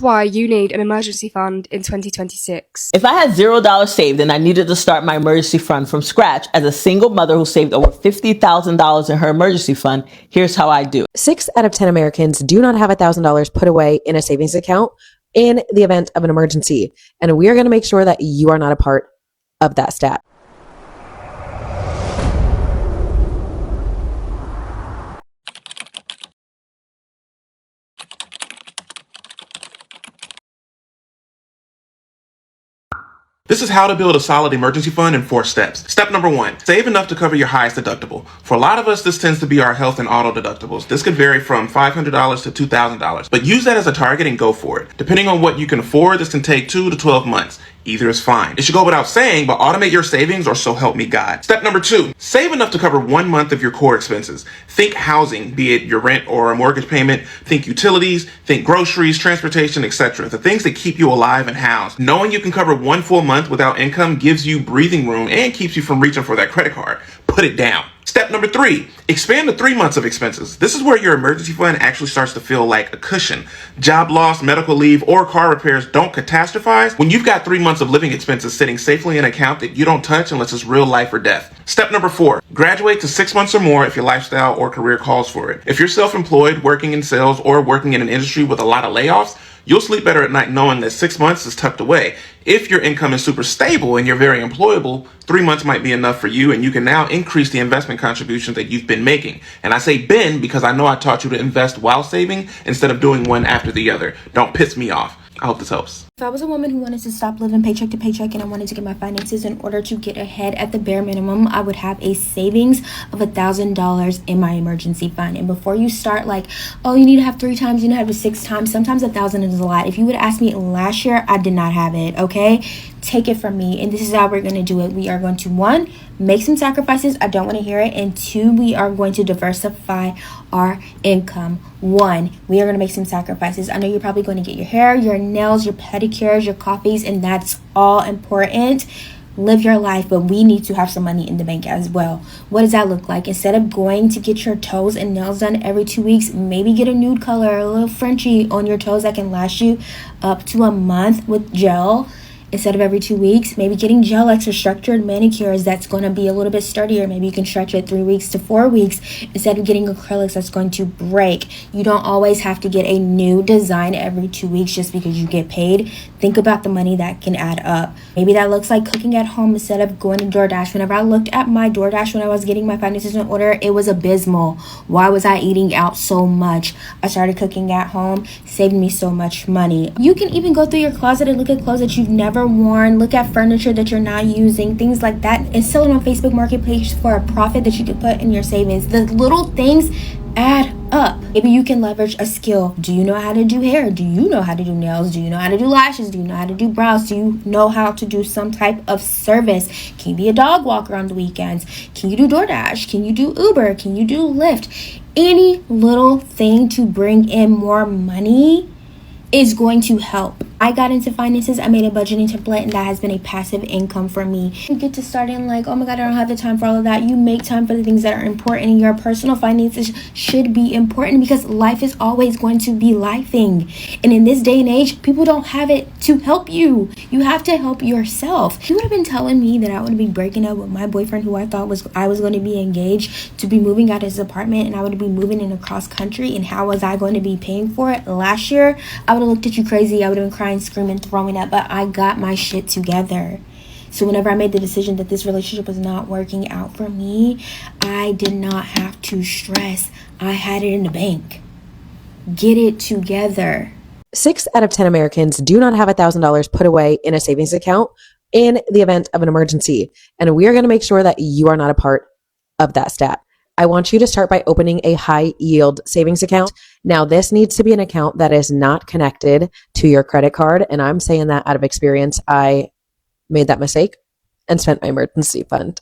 Why you need an emergency fund in 2026. If I had $0 saved and I needed to start my emergency fund from scratch as a single mother who saved over $50,000 in her emergency fund, here's how I do it. 6 out of 10 Americans do not have $1,000 put away in a savings account in the event of an emergency. And we are going to make sure that you are not a part of that stat. This is how to build a solid emergency fund in 4 steps. Step number 1, save enough to cover your highest deductible. For a lot of us, this tends to be our health and auto deductibles. This could vary from $500 to $2,000, but use that as a target and go for it. Depending on what you can afford, this can take 2 to 12 months. Either is fine. It should go without saying, but automate your savings or so help me God. Step number 2, save enough to cover 1 month of your core expenses. Think housing, be it your rent or a mortgage payment. Think utilities, think groceries, transportation, etc. The things that keep you alive and housed. Knowing you can cover 1 full month without income gives you breathing room and keeps you from reaching for that credit card. Put it down. Step number 3, expand to 3 months of expenses. This is where your emergency fund actually starts to feel like a cushion. Job loss, medical leave, or car repairs don't catastrophize when you've got 3 months of living expenses sitting safely in an account that you don't touch unless it's real life or death. Step number 4, graduate to 6 months or more if your lifestyle or career calls for it. If you're self-employed, working in sales, or working in an industry with a lot of layoffs, you'll sleep better at night knowing that 6 months is tucked away. If your income is super stable and you're very employable, 3 months might be enough for you, and you can now increase the investment contributions that you've been making. And I say been because I know I taught you to invest while saving instead of doing one after the other. Don't piss me off. I hope this helps. If I was a woman who wanted to stop living paycheck to paycheck and I wanted to get my finances in order to get ahead at the bare minimum, I would have a savings of $1,000 in my emergency fund. And before you start like, oh, you need to have 3 times, you need to have it 6 times, sometimes 1,000 is a lot. If you would ask me last year, I did not have it, okay? Take it from me. And this is how we're going to do it. We are going to, 1, make some sacrifices. I don't want to hear it. And 2, we are going to diversify our income. 1, we are going to make some sacrifices. I know you're probably going to get your hair, your nails, your pedicures, your coffees, and that's all important. Live your life, but we need to have some money in the bank as well. What does that look like? Instead of going to get your toes and nails done every 2 weeks, maybe get a nude color, a little Frenchie on your toes that can last you up to a month with gel. Instead of every 2 weeks, maybe getting gel X or structured manicures that's going to be a little bit sturdier. Maybe you can stretch it 3 weeks to 4 weeks instead of getting acrylics that's going to break. You don't always have to get a new design every 2 weeks just because you get paid. Think about the money that can add up. Maybe that looks like cooking at home instead of going to DoorDash. Whenever I looked at my DoorDash when I was getting my finances in order, it was abysmal. Why was I eating out so much? I started cooking at home, saving me so much money. You can even go through your closet and look at clothes that you've never worn, look at furniture that you're not using, things like that, and sell it on Facebook Marketplace for a profit that you could put in your savings. The little things add up. Maybe you can leverage a skill. Do you know how to do hair? Do you know how to do nails? Do you know how to do lashes? Do you know how to do brows? Do you know how to do some type of service? Can you be a dog walker on the weekends? Can you do DoorDash? Can you do Uber? Can you do Lyft? Any little thing to bring in more money is going to help. I got into finances. I made a budgeting template, and that has been a passive income for me. You get to starting like, oh my God, I don't have the time for all of that. You make time for the things that are important, and your personal finances should be important because life is always going to be lifing. And in this day and age, people don't have it to help you. You have to help yourself. You would have been telling me that I would be breaking up with my boyfriend who I thought I was going to be engaged to be moving out of his apartment, and I would be moving in across country, and how was I going to be paying for it last year? I would have looked at you crazy. I would have been crying, screaming, throwing up, but I got my shit together. So whenever I made the decision that this relationship was not working out for me, I did not have to stress. I had it in the bank. Get it together. 6 out of 10 Americans do not have $1,000 put away in a savings account in the event of an emergency. And we are going to make sure that you are not a part of that stat. I want you to start by opening a high yield savings account. Now, this needs to be an account that is not connected to your credit card. And I'm saying that out of experience. I made that mistake and spent my emergency fund.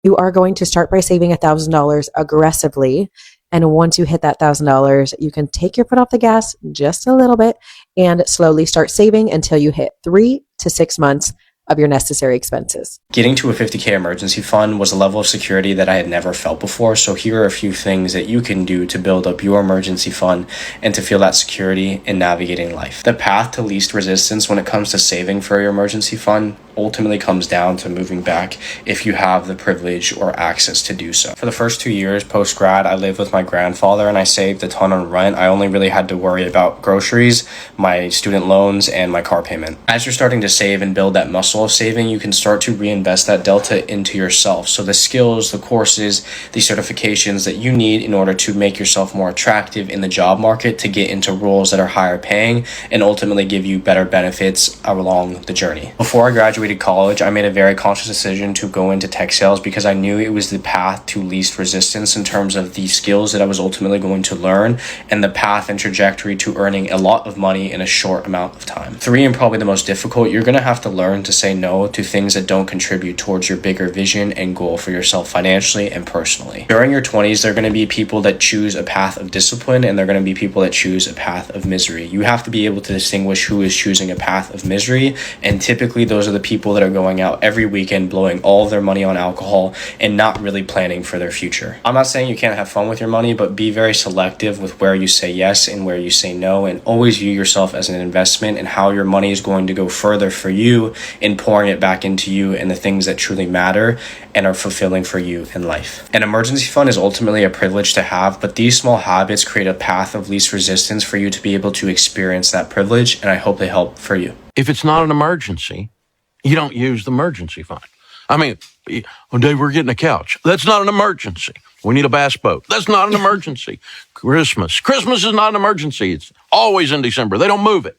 You are going to start by saving $1,000 aggressively. And once you hit that $1,000, you can take your foot off the gas just a little bit and slowly start saving until you hit 3 to 6 months of your necessary expenses. Getting to a 50K emergency fund was a level of security that I had never felt before. So here are a few things that you can do to build up your emergency fund and to feel that security in navigating life. The path to least resistance when it comes to saving for your emergency fund ultimately comes down to moving back if you have the privilege or access to do so. For the first 2 years post-grad, I lived with my grandfather and I saved a ton on rent. I only really had to worry about groceries, my student loans, and my car payment. As you're starting to save and build that muscle of saving, you can start to reinvest that delta into yourself. So the skills, the courses, the certifications that you need in order to make yourself more attractive in the job market, to get into roles that are higher paying and ultimately give you better benefits along the journey. Before I graduated college, I made a very conscious decision to go into tech sales because I knew it was the path to least resistance in terms of the skills that I was ultimately going to learn and the path and trajectory to earning a lot of money in a short amount of time. 3, and probably the most difficult, you're going to have to learn to say no to things that don't contribute towards your bigger vision and goal for yourself financially and personally. During your 20s, there are going to be people that choose a path of discipline and there are going to be people that choose a path of misery. You have to be able to distinguish who is choosing a path of misery, and typically those are the people that are going out every weekend, blowing all of their money on alcohol and not really planning for their future. I'm not saying you can't have fun with your money, but be very selective with where you say yes and where you say no, and always view yourself as an investment and how your money is going to go further for you in pouring it back into you and the things that truly matter and are fulfilling for you in life. An emergency fund is ultimately a privilege to have, but these small habits create a path of least resistance for you to be able to experience that privilege, and I hope they help for you. If it's not an emergency, you don't use the emergency fund. I mean, oh, Dave, we're getting a couch. That's not an emergency. We need a bass boat. That's not an emergency. Christmas is not an emergency. It's always in December. They don't move it.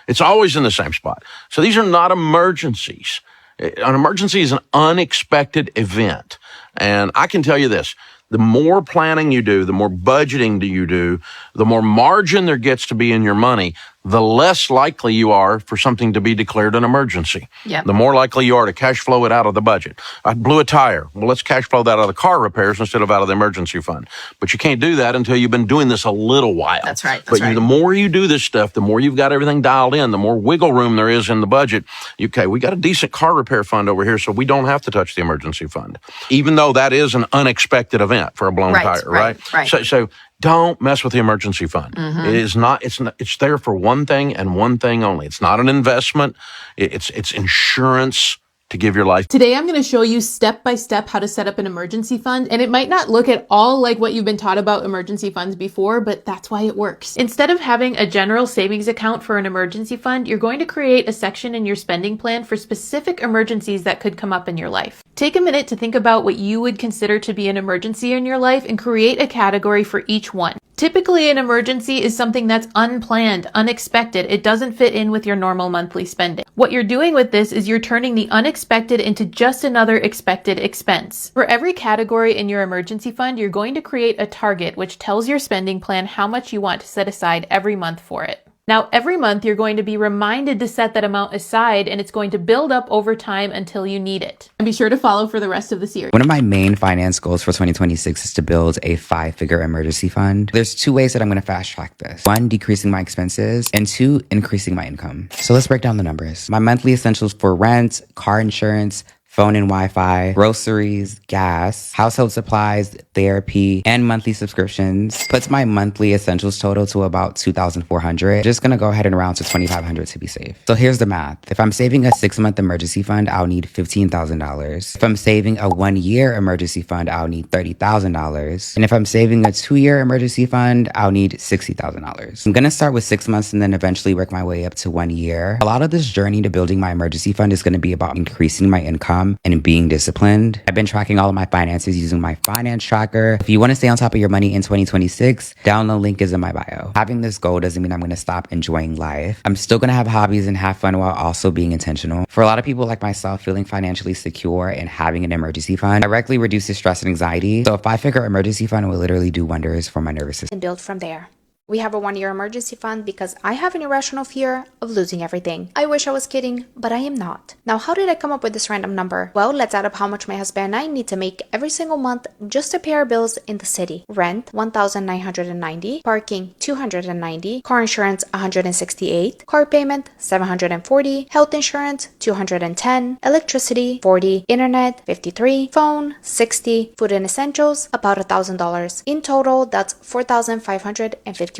It's always in the same spot. So these are not emergencies. An emergency is an unexpected event. And I can tell you this, the more planning you do, the more budgeting you do, the more margin there gets to be in your money, the less likely you are for something to be declared an emergency. Yep. The more likely you are to cash flow it out of the budget. I blew a tire. Well, let's cash flow that out of the car repairs instead of out of the emergency fund. But you can't do that until you've been doing this a little while. That's right. The more you do this stuff, the more you've got everything dialed in, the more wiggle room there is in the budget. Okay, we got a decent car repair fund over here, so we don't have to touch the emergency fund, even though that is an unexpected event for a blown tire, right? So don't mess with the emergency fund. Mm-hmm. It is not, it's there for one thing and one thing only. It's not an investment. It's insurance to give your life. Today, I'm going to show you step by step how to set up an emergency fund. And it might not look at all like what you've been taught about emergency funds before, but that's why it works. Instead of having a general savings account for an emergency fund, you're going to create a section in your spending plan for specific emergencies that could come up in your life. Take a minute to think about what you would consider to be an emergency in your life and create a category for each one. Typically, an emergency is something that's unplanned, unexpected. It doesn't fit in with your normal monthly spending. What you're doing with this is you're turning the unexpected into just another expected expense. For every category in your emergency fund, you're going to create a target which tells your spending plan how much you want to set aside every month for it. Now, every month you're going to be reminded to set that amount aside, and it's going to build up over time until you need it. And be sure to follow for the rest of the series. One of my main finance goals for 2026 is to build a 5-figure emergency fund. There's 2 ways that I'm going to fast track this. 1, decreasing my expenses, and 2, increasing my income. So let's break down the numbers. My monthly essentials for rent, car insurance, phone and Wi-Fi, groceries, gas, household supplies, therapy, and monthly subscriptions puts my monthly essentials total to about $2,400. Just gonna go ahead and round to $2,500 to be safe. So here's the math. If I'm saving a 6-month emergency fund, I'll need $15,000. If I'm saving a 1-year emergency fund, I'll need $30,000. And if I'm saving a 2-year emergency fund, I'll need $60,000. I'm gonna start with 6 months and then eventually work my way up to 1 year. A lot of this journey to building my emergency fund is gonna be about increasing my income and being disciplined. I've been tracking all of my finances using my finance tracker. If you want to stay on top of your money in 2026, download link is in my bio. Having this goal doesn't mean I'm going to stop enjoying life. I'm still going to have hobbies and have fun while also being intentional. For a lot of people like myself, feeling financially secure and having an emergency fund directly reduces stress and anxiety. So a 5-figure emergency fund will literally do wonders for my nervous system. And build from there. We have a 1-year emergency fund because I have an irrational fear of losing everything. I wish I was kidding, but I am not. Now, how did I come up with this random number? Well, let's add up how much my husband and I need to make every single month just to pay our bills in the city. Rent, $1,990. Parking, $290. Car insurance, $168. Car payment, $740. Health insurance, $210. Electricity, $40. Internet, $53. Phone, $60. Food and essentials, about $1,000. In total, that's $4,551.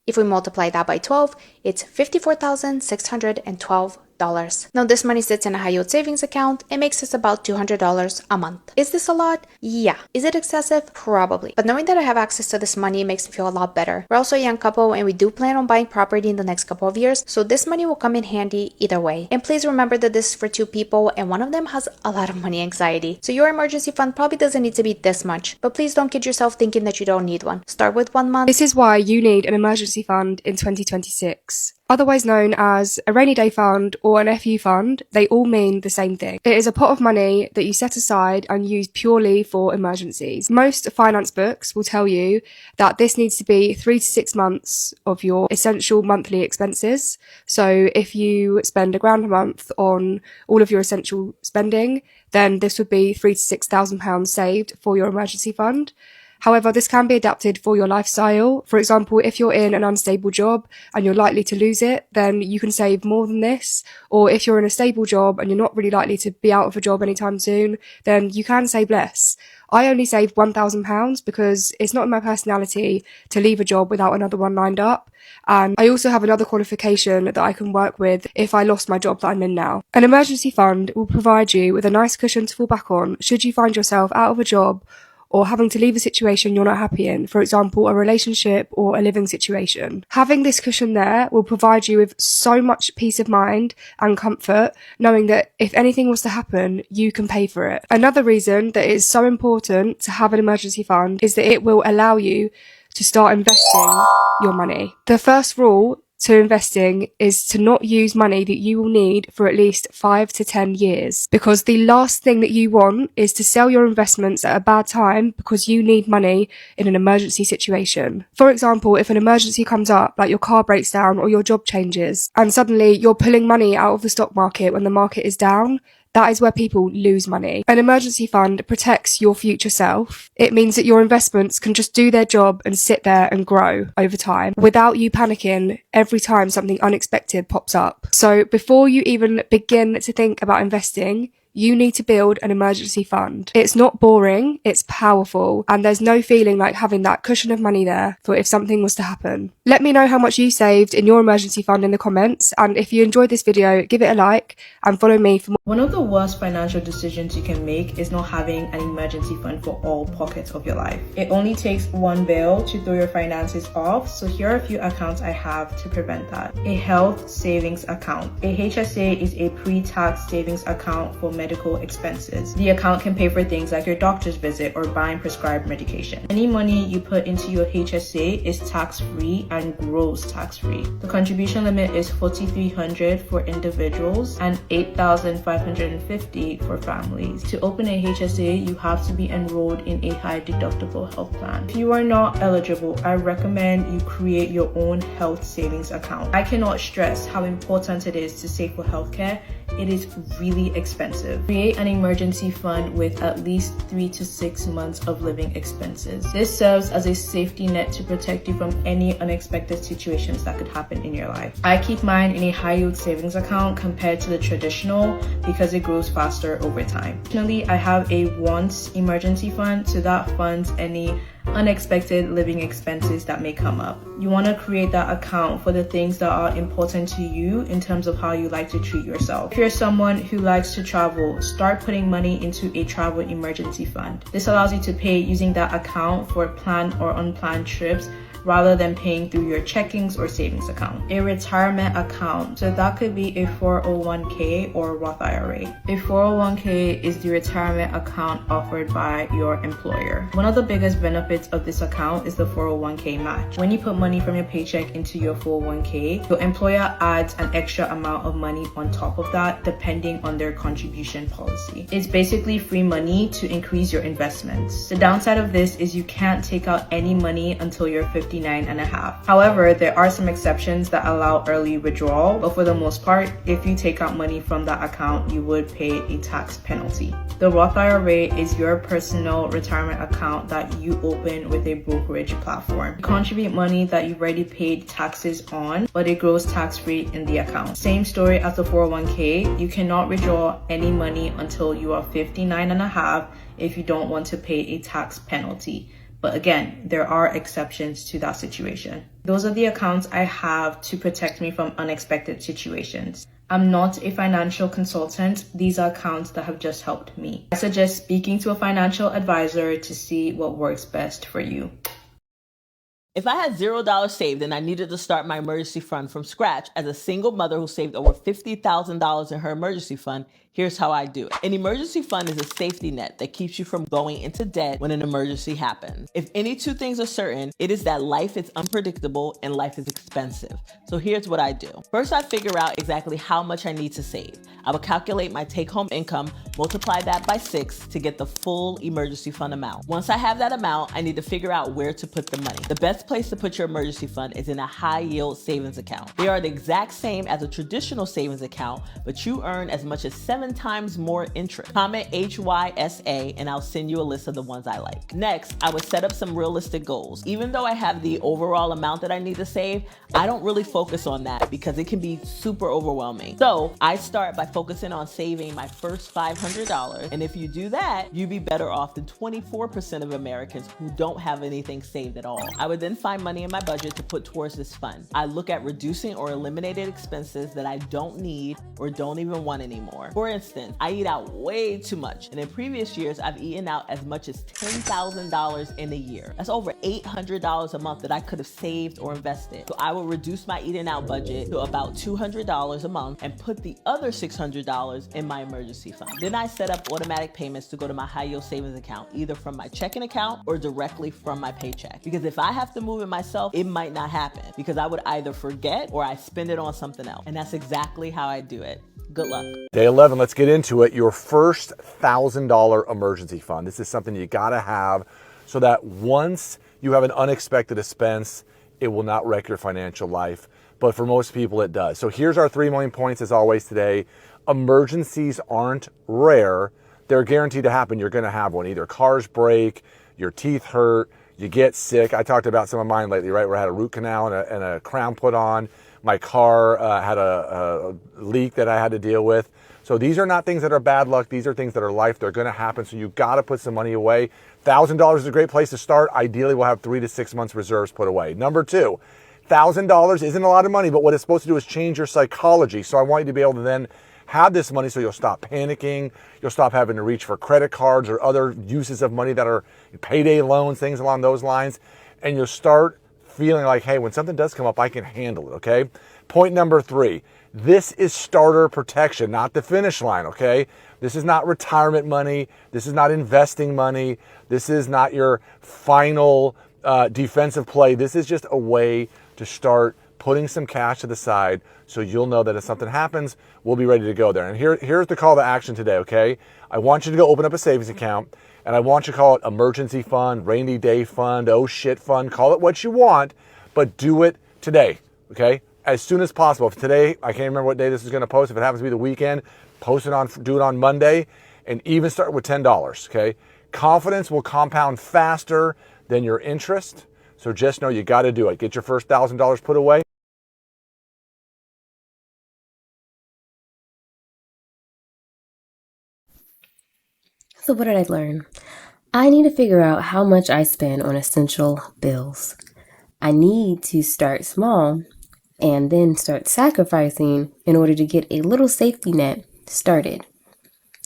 If we multiply that by 12, it's $54,612. Now this money sits in a high yield savings account and makes us about $200 a month. Is this a lot? Yeah. Is it excessive? Probably. But knowing that I have access to this money makes me feel a lot better. We're also a young couple and we do plan on buying property in the next couple of years, so this money will come in handy either way. And please remember that this is for 2 people and one of them has a lot of money anxiety. So your emergency fund probably doesn't need to be this much, but please don't kid yourself thinking that you don't need one. Start with 1 month. This is why you need an emergency fund in 2026. Otherwise known as a rainy day fund or an FU fund, they all mean the same thing. It is a pot of money that you set aside and use purely for emergencies. Most finance books will tell you that this needs to be 3 to 6 months of your essential monthly expenses. So if you spend £1,000 a month on all of your essential spending, then this would be £3,000 to £6,000 saved for your emergency fund. However, this can be adapted for your lifestyle. For example, if you're in an unstable job and you're likely to lose it, then you can save more than this. Or if you're in a stable job and you're not really likely to be out of a job anytime soon, then you can save less. I only saved £1,000 because it's not in my personality to leave a job without another one lined up. And I also have another qualification that I can work with if I lost my job that I'm in now. An emergency fund will provide you with a nice cushion to fall back on should you find yourself out of a job or having to leave a situation you're not happy in, for example, a relationship or a living situation. Having this cushion there will provide you with so much peace of mind and comfort, knowing that if anything was to happen, you can pay for it. Another reason that it is so important to have an emergency fund is that it will allow you to start investing your money. The first rule to investing is to not use money that you will need for at least 5 to 10 years, because the last thing that you want is to sell your investments at a bad time because you need money in an emergency situation. For example, if an emergency comes up, like your car breaks down or your job changes, and suddenly you're pulling money out of the stock market when the market is down, that is where people lose money. An emergency fund protects your future self. It means that your investments can just do their job and sit there and grow over time without you panicking every time something unexpected pops up. So before you even begin to think about investing, you need to build an emergency fund. It's not boring, it's powerful, and there's no feeling like having that cushion of money there for if something was to happen. Let me know how much you saved in your emergency fund in the comments, and if you enjoyed this video, give it a like and follow me for more. One of the worst financial decisions you can make is not having an emergency fund for all pockets of your life. It only takes one bill to throw your finances off, so here are a few accounts I have to prevent that. A health savings account. A HSA is a pre-tax savings account for medical expenses. The account can pay for things like your doctor's visit or buying prescribed medication. Any money you put into your HSA is tax-free and grows tax-free. The contribution limit is $4,300 for individuals and $8,550 for families. To open a HSA, you have to be enrolled in a high deductible health plan. If you are not eligible, I recommend you create your own health savings account. I cannot stress how important it is to save for healthcare. It is really expensive. Create an emergency fund with at least 3 to 6 months of living expenses. This serves as a safety net to protect you from any unexpected situations that could happen in your life. I keep mine in a high yield savings account compared to the traditional because it grows faster over time. Additionally, I have a once emergency fund, so that funds any unexpected living expenses that may come up. You want to create that account for the things that are important to you in terms of how you like to treat yourself. If you're someone who likes to travel, start putting money into a travel emergency fund. This allows you to pay using that account for planned or unplanned trips rather than paying through your checkings or savings account. A retirement account, so that could be a 401k or Roth IRA. A 401k is the retirement account offered by your employer. One of the biggest benefits of this account is the 401k match. When you put money from your paycheck into your 401k, your employer adds an extra amount of money on top of that depending on their contribution policy. It's basically free money to increase your investments. The downside of this is you can't take out any money until you're 50 59.5. However, there are some exceptions that allow early withdrawal, but for the most part, if you take out money from that account, you would pay a tax penalty. The Roth IRA is your personal retirement account that you open with a brokerage platform. You contribute money that you've already paid taxes on, but it grows tax-free in the account. Same story as the 401k. You cannot withdraw any money until you are 59.5 if you don't want to pay a tax penalty. But again, there are exceptions to that situation. Those are the accounts I have to protect me from unexpected situations. I'm not a financial consultant. These are accounts that have just helped me. I suggest speaking to a financial advisor to see what works best for you. If I had $0 saved and I needed to start my emergency fund from scratch as a single mother who saved over $50,000 in her emergency fund, here's how I do it. An emergency fund is a safety net that keeps you from going into debt when an emergency happens. If any two things are certain, it is that life is unpredictable and life is expensive. So here's what I do. First, I figure out exactly how much I need to save. I will calculate my take-home income, multiply that by 6 to get the full emergency fund amount. Once I have that amount, I need to figure out where to put the money. The best place to put your emergency fund is in a high-yield savings account. They are the exact same as a traditional savings account, but you earn as much as 7 times more interest. Comment HYSA and I'll send you a list of the ones I like. Next, I would set up some realistic goals. Even though I have the overall amount that I need to save, I don't really focus on that because it can be super overwhelming. So I start by focusing on saving my first $500. And if you do that, you'd be better off than 24% of Americans who don't have anything saved at all. I would then find money in my budget to put towards this fund. I look at reducing or eliminating expenses that I don't need or don't even want anymore. For instance, I eat out way too much. And in previous years, I've eaten out as much as $10,000 in a year. That's over $800 a month that I could have saved or invested. So I will reduce my eating out budget to about $200 a month and put the other $600 in my emergency fund. Then I set up automatic payments to go to my high yield savings account, either from my checking account or directly from my paycheck. Because if I have to move it myself, it might not happen because I would either forget or I spend it on something else. And that's exactly how I do it. Good luck. Day 11, let's get into it. Your first $1,000 emergency fund. This is something you gotta have so that once you have an unexpected expense, it will not wreck your financial life. But for most people, it does. So here's our 3 main points as always today. Emergencies aren't rare. They're guaranteed to happen. You're gonna have one. Either cars break, your teeth hurt, you get sick. I talked about some of mine lately, right? Where I had a root canal and a crown put on. My car had a leak that I had to deal with. So these are not things that are bad luck. These are things that are life. They're gonna happen. So you've gotta put some money away. $1,000 is a great place to start. Ideally, we'll have 3 to 6 months reserves put away. Number 2, $1,000 isn't a lot of money, but what it's supposed to do is change your psychology. So I want you to be able to then have this money so you'll stop panicking. You'll stop having to reach for credit cards or other uses of money that are payday loans, things along those lines. And you'll start feeling like, hey, when something does come up, I can handle it, okay? Point number 3, this is starter protection, not the finish line, okay? This is not retirement money. This is not investing money. This is not your final defensive play. This is just a way to start putting some cash to the side so you'll know that if something happens, we'll be ready to go there. And here's the call to action today, okay? I want you to go open up a savings account, and I want you to call it emergency fund, rainy day fund, oh shit fund, call it what you want, but do it today, okay? As soon as possible. If today, I can't remember what day this is gonna post, if it happens to be the weekend, do it on Monday, and even start with $10, okay? Confidence will compound faster than your interest, so just know you gotta do it. Get your first $1,000 put away. So what did I learn? I need to figure out how much I spend on essential bills. I need to start small and then start sacrificing in order to get a little safety net started.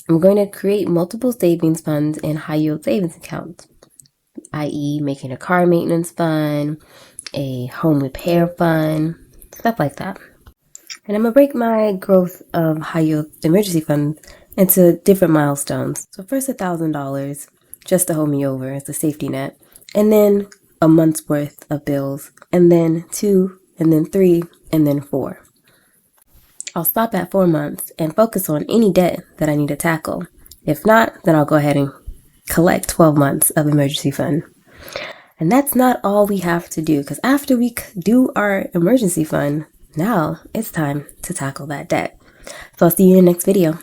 I'm going to create multiple savings funds and high yield savings accounts, i.e. making a car maintenance fund, a home repair fund, stuff like that. And I'm going to break my growth of high yield emergency funds into different milestones. So first $1,000 just to hold me over as a safety net, and then a month's worth of bills, and then 2, and then 3, and then 4. I'll stop at 4 months and focus on any debt that I need to tackle. If not, then I'll go ahead and collect 12 months of emergency fund. And that's not all we have to do, because after we do our emergency fund, now it's time to tackle that debt. So I'll see you in the next video.